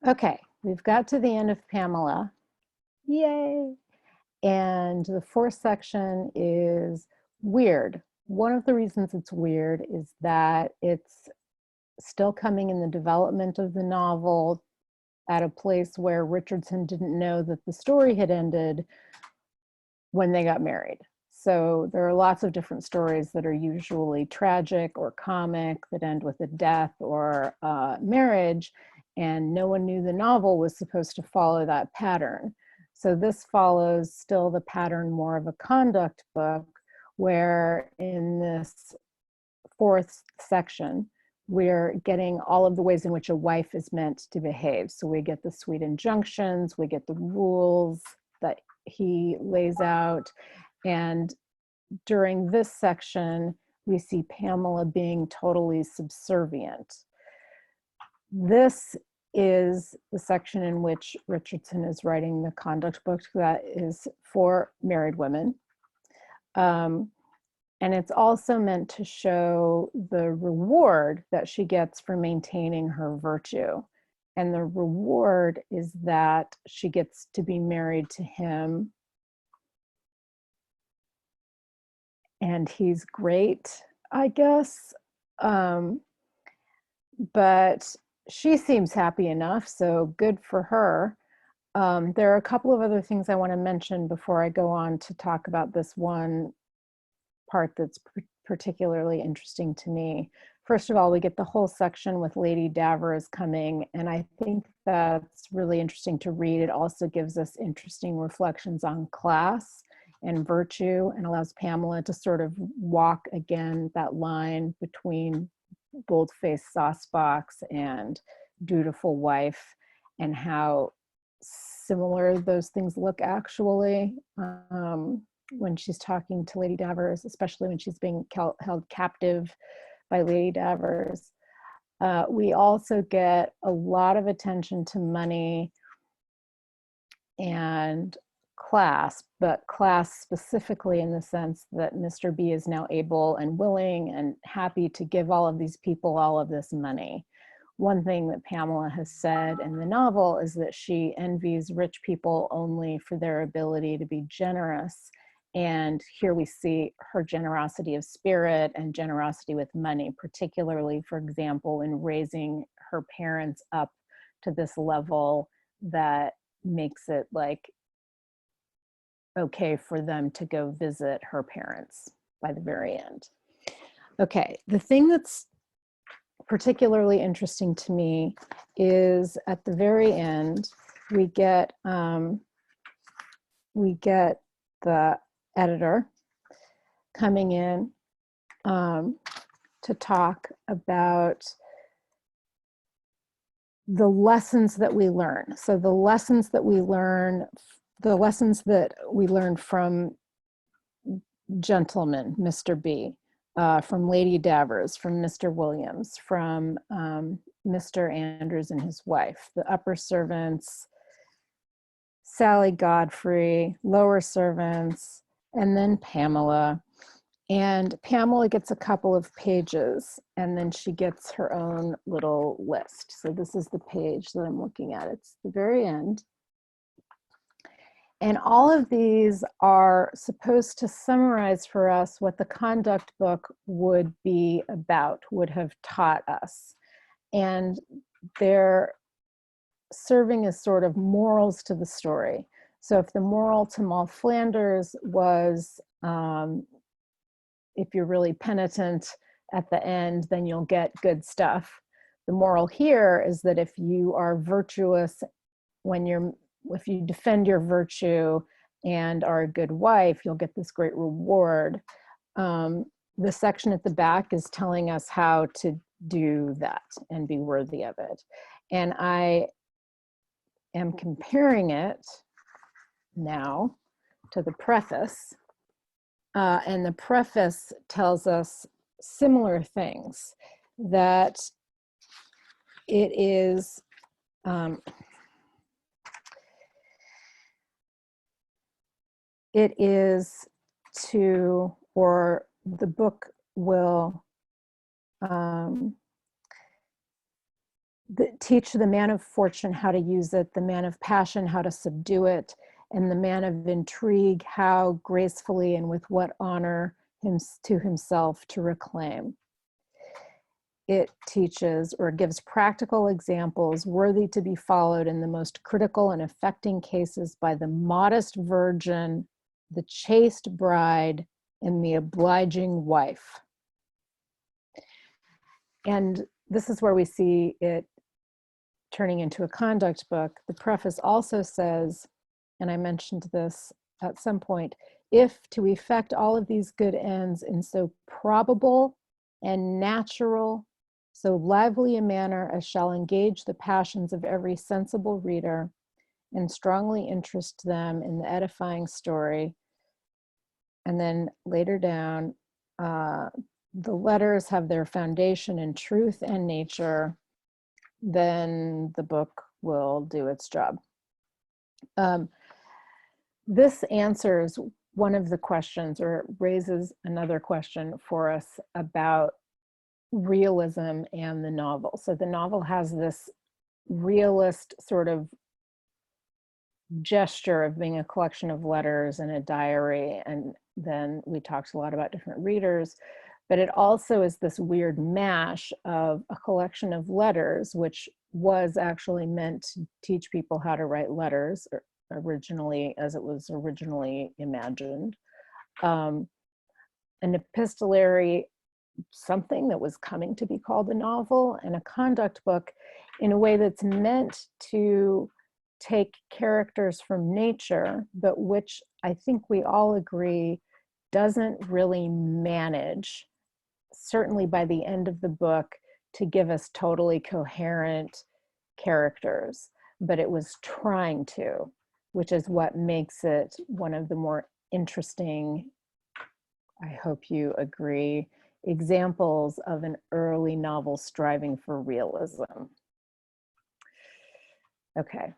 Okay, we've got to the end of Pamela. Yay! And the fourth section is weird. One of the reasons it's weird is that it's still coming in the development of the novel at a place where Richardson didn't know that the story had ended when they got married. So there are lots of different stories that are usually tragic or comic that end with a death or marriage, and no one knew the novel was supposed to follow that pattern. So this follows still the pattern more of a conduct book, where in this fourth section, we're getting all of the ways in which a wife is meant to behave. So we get the sweet injunctions, we get the rules that he lays out. And during this section, we see Pamela being totally subservient. This is the section in which Richardson is writing the conduct book that is for married women. And it's also meant to show the reward that she gets for maintaining her virtue. And the reward is that she gets to be married to him. And he's great, I guess. But she seems happy enough, so good for her. There are a couple of other things I want to mention before I go on to talk about this one part that's particularly interesting to me. First of all, we get the whole section with Lady Davers coming, and I think that's really interesting to read. It also gives us interesting reflections on class and virtue, and allows Pamela to sort of walk again that line between bold-faced saucebox and dutiful wife, and how similar those things look actually. When she's talking to Lady Davers, especially when she's being held captive by Lady Davers. We also get a lot of attention to money and class, but class specifically in the sense that Mr. B is now able and willing and happy to give all of these people all of this money. One thing that Pamela has said in the novel is that she envies rich people only for their ability to be generous. And here we see her generosity of spirit and generosity with money, particularly, for example, in raising her parents up to this level that makes it like okay for them to go visit her parents by the very end. Okay, the thing that's particularly interesting to me is at the very end, we get the editor coming in to talk about the lessons that we learn. So the lessons that we learn from gentleman, Mr. B, from Lady Davers, from Mr. Williams, from Mr. Andrews and his wife, the upper servants, Sally Godfrey, lower servants, and then Pamela. And Pamela gets a couple of pages, and then she gets her own little list. So this is the page that I'm looking at. It's the very end. And all of these are supposed to summarize for us what the conduct book would be about, would have taught us. And they're serving as sort of morals to the story. So if the moral to Moll Flanders was, if you're really penitent at the end, then you'll get good stuff. The moral here is that if you are virtuous if you defend your virtue and are a good wife, you'll get this great reward. The section at the back is telling us how to do that and be worthy of it. And I am comparing it now to the preface. And the preface tells us similar things, that it is to, or the book will teach the man of fortune how to use it, the man of passion how to subdue it, and the man of intrigue how gracefully and with what honor to himself to reclaim. It teaches or gives practical examples worthy to be followed in the most critical and affecting cases by the modest virgin, the chaste bride, and the obliging wife. And this is where we see it turning into a conduct book. The preface also says, and I mentioned this at some point, if to effect all of these good ends in so probable and natural, so lively a manner as shall engage the passions of every sensible reader and strongly interest them in the edifying story. And then later down, the letters have their foundation in truth and nature, then the book will do its job. This answers one of the questions, or raises another question for us about realism and the novel. So the novel has this realist sort of gesture of being a collection of letters and a diary, and then we talked a lot about different readers, but it also is this weird mash of a collection of letters, which was actually meant to teach people how to write letters originally, as it was originally imagined, an epistolary something that was coming to be called a novel, and a conduct book in a way that's meant to take characters from nature, but which I think we all agree doesn't really manage, certainly by the end of the book, to give us totally coherent characters, but it was trying to, which is what makes it one of the more interesting, I hope you agree, examples of an early novel striving for realism. Okay,